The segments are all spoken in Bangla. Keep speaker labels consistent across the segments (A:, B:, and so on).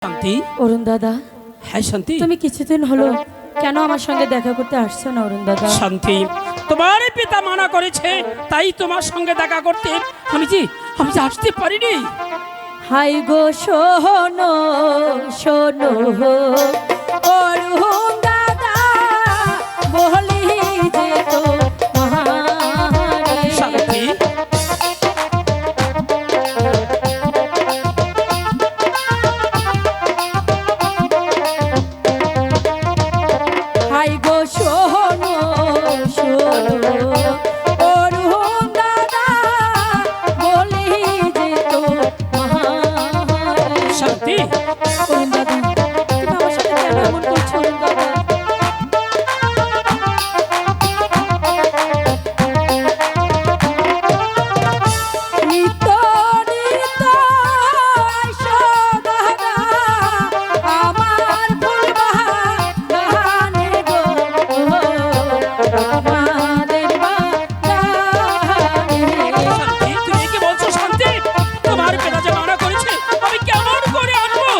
A: শান্তি।
B: অরুণ দাদা,
A: হ্যাঁ শান্তি,
B: তুমি কিছুদিন হলো কেন আমার সঙ্গে দেখা করতে আসছো না অরুণ দাদা?
A: শান্তি, তোমার পিতা মানা করেছে তাই তোমার সঙ্গে দেখা করতে আমি যে আসতে পারিনি।
B: হাই গো শোনো শোনো অরুণ দাদা, বলি যে তো
A: শান্তি,
B: হাই গো শোনো শোনো অরুণ দাদা, বলি যে তো
A: শান্তি,
B: অরুণ দাদা, তুমি আমার সাথে কেন এমন করছো অরুণ দাদা? নিত্য নিত্য আইসো দাদা, আমার ফুলবাগানে গো, আমাদের বাগানে।
A: শান্তি, তুমি কি বলছো শান্তি? তোমার পিতা যে মানা করেছে আমি কেমন করে আনবো?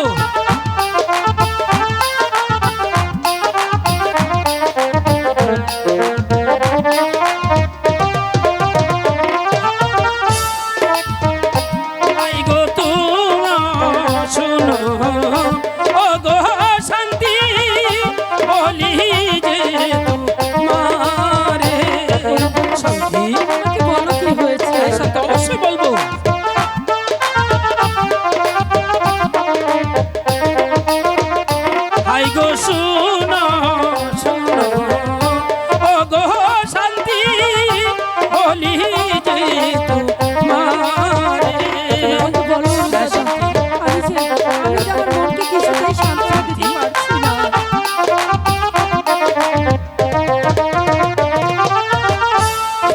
A: আই গো তুমি শোনো, ও গো শান্তি, বলি যে তোমারে। শান্তি,
B: আমাকে বলো কি হয়েছে?
A: হ্যাঁ শান্তি, অবশ্যই বলবো। আই গো শোনো শোনো, ও গো শান্তি, বলি যে তোমারে।
B: আমাকে বলো অরুণ দাদা, আমি যে আমার মনকে কিছুতেই শান্তি দিতে পারছি না।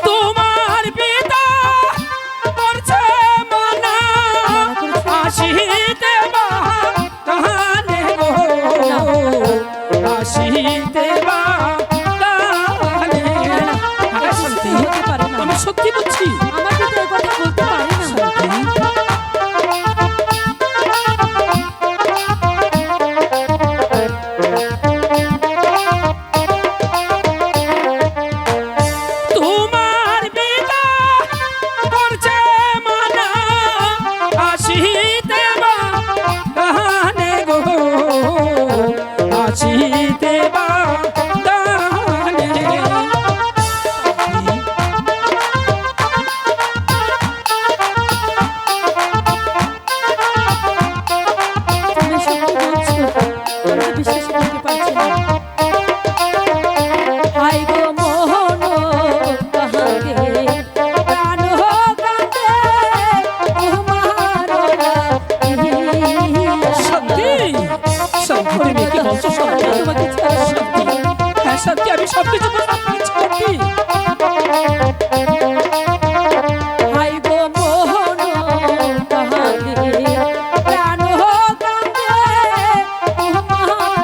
A: তোমার পিতা করছে মানা, আসিতে বাগানে গো, আসিতে বাগানে। আরে শান্তি,
B: হতে পারে না।
A: আমি সত্যি বলছি।
B: আমাকে তো এই কথা বলতে পারি না।
A: তোমার পিতা করছে মানা, আসিতে বাগানে গো, আসিতে বাগানে।
B: তুমি সত্যি বলছো? আমি তো বিশ্বাস করতে পারছি না। হাই গো মোহন কাঁদে, প্রাণ কাঁদে, তোমার
A: শান্তি, শান্তি, তুমি কি বলছো শান্তি?
B: তোমাকে ছাড়া
A: শান্তি, হ্যাঁ শান্তি, আমি সব কিছু বুঝতে পেরেছি শান্তি।
B: হাই গো মোহন কাঁদে, প্রাণ কাঁদে, তোমার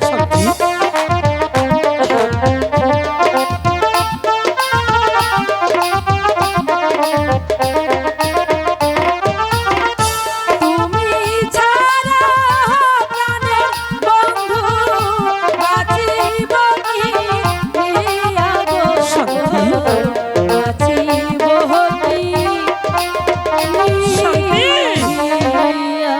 A: শান্তি,
B: তুমি ছাড়া প্রাণের বন্ধু বাঁচিব কি দিয়া গো, বাঁচিব কি
A: শান্তি।
B: দিয়া।